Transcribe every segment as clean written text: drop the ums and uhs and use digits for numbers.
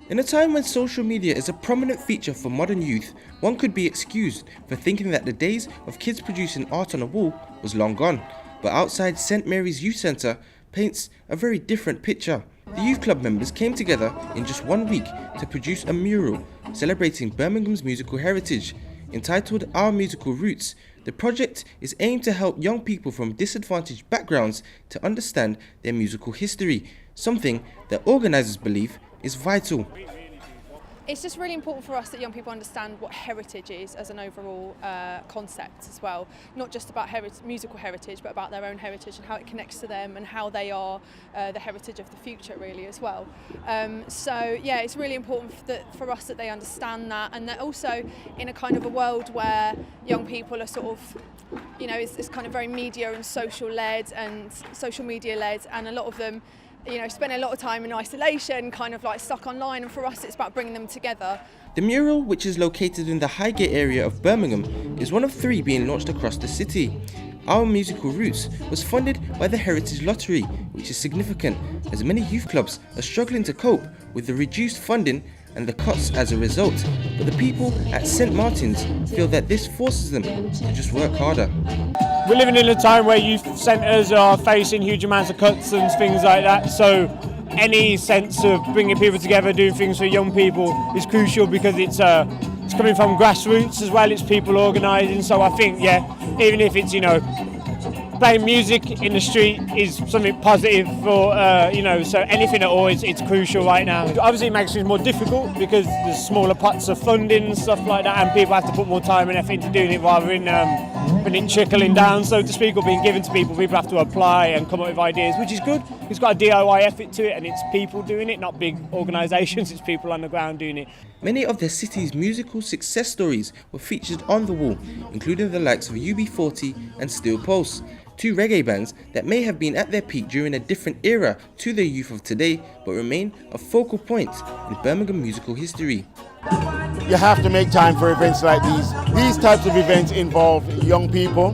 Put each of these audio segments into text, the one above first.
In a time when social media is a prominent feature for modern youth, one could be excused for thinking that the days of kids producing art on a wall was long gone. But outside St Mary's Youth Centre paints a very different picture. The youth club members came together in just 1 week to produce a mural celebrating Birmingham's musical heritage. Entitled Our Musical Roots, the project is aimed to help young people from disadvantaged backgrounds to understand their musical history, something that organisers believe is vital. It's just really important for us that young people understand what heritage is as an overall concept as well. Not just about musical heritage, but about their own heritage and how it connects to them and how they are the heritage of the future really as well. So yeah, it's really important for us that they understand that, and that also in a kind of a world where young people are sort of, you know, it's kind of very media and social led and social media led, and a lot of them, you know, spend a lot of time in isolation, kind of like stuck online, and for us it's about bringing them together. The mural, which is located in the Highgate area of Birmingham, is one of 3 being launched across the city. Our Musical Roots was funded by the Heritage Lottery, which is significant as many youth clubs are struggling to cope with the reduced funding and the cuts as a result. But the people at St Martin's feel that this forces them to just work harder. We're living in a time where youth centres are facing huge amounts of cuts and things like that, so any sense of bringing people together, doing things for young people is crucial, because it's coming from grassroots as well, it's people organising. So I think, yeah, even if it's, you know, playing music in the street is something positive for, you know, so anything at all, it's crucial right now. Obviously it makes things more difficult because there's smaller pots of funding and stuff like that, and people have to put more time and effort into doing it rather than it trickling down, so to speak, or being given to people. People have to apply and come up with ideas, which is good. It's got a DIY effort to it, and it's people doing it, not big organisations, it's people on the ground doing it. Many of the city's musical success stories were featured on the wall, including the likes of UB40 and Steel Pulse, 2 reggae bands that may have been at their peak during a different era to the youth of today, but remain a focal point in Birmingham musical history. You have to make time for events like these. These types of events involve young people.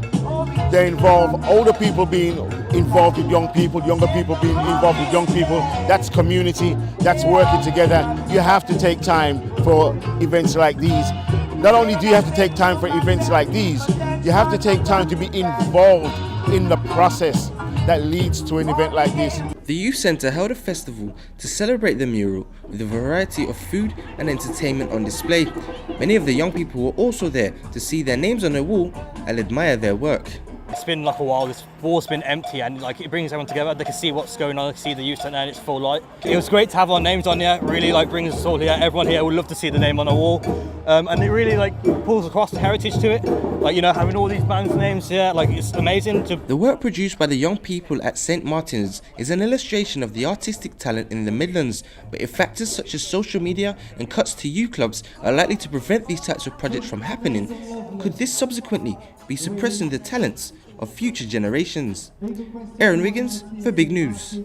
They involve older people being involved with young people, younger people being involved with young people. That's community, that's working together. You have to take time for events like these. Not only do you have to take time for events like these, you have to take time to be involved in the process that leads to an event like this. The Youth Centre held a festival to celebrate the mural with a variety of food and entertainment on display. Many of the young people were also there to see their names on the wall and admire their work. It's been like a while, this wall's been empty, and like it brings everyone together. They can see what's going on, they can see the youth centre and it's full light. It was great to have our names on here, really like brings us all here. Everyone here would love to see the name on a wall. And it really like pulls across the heritage to it. Like, you know, having all these bands' names here, like it's amazing. The work produced by the young people at St Martin's is an illustration of the artistic talent in the Midlands, but if factors such as social media and cuts to youth clubs are likely to prevent these types of projects from happening, could this subsequently be suppressing the talents of future generations? Aaron Wiggins for Big News.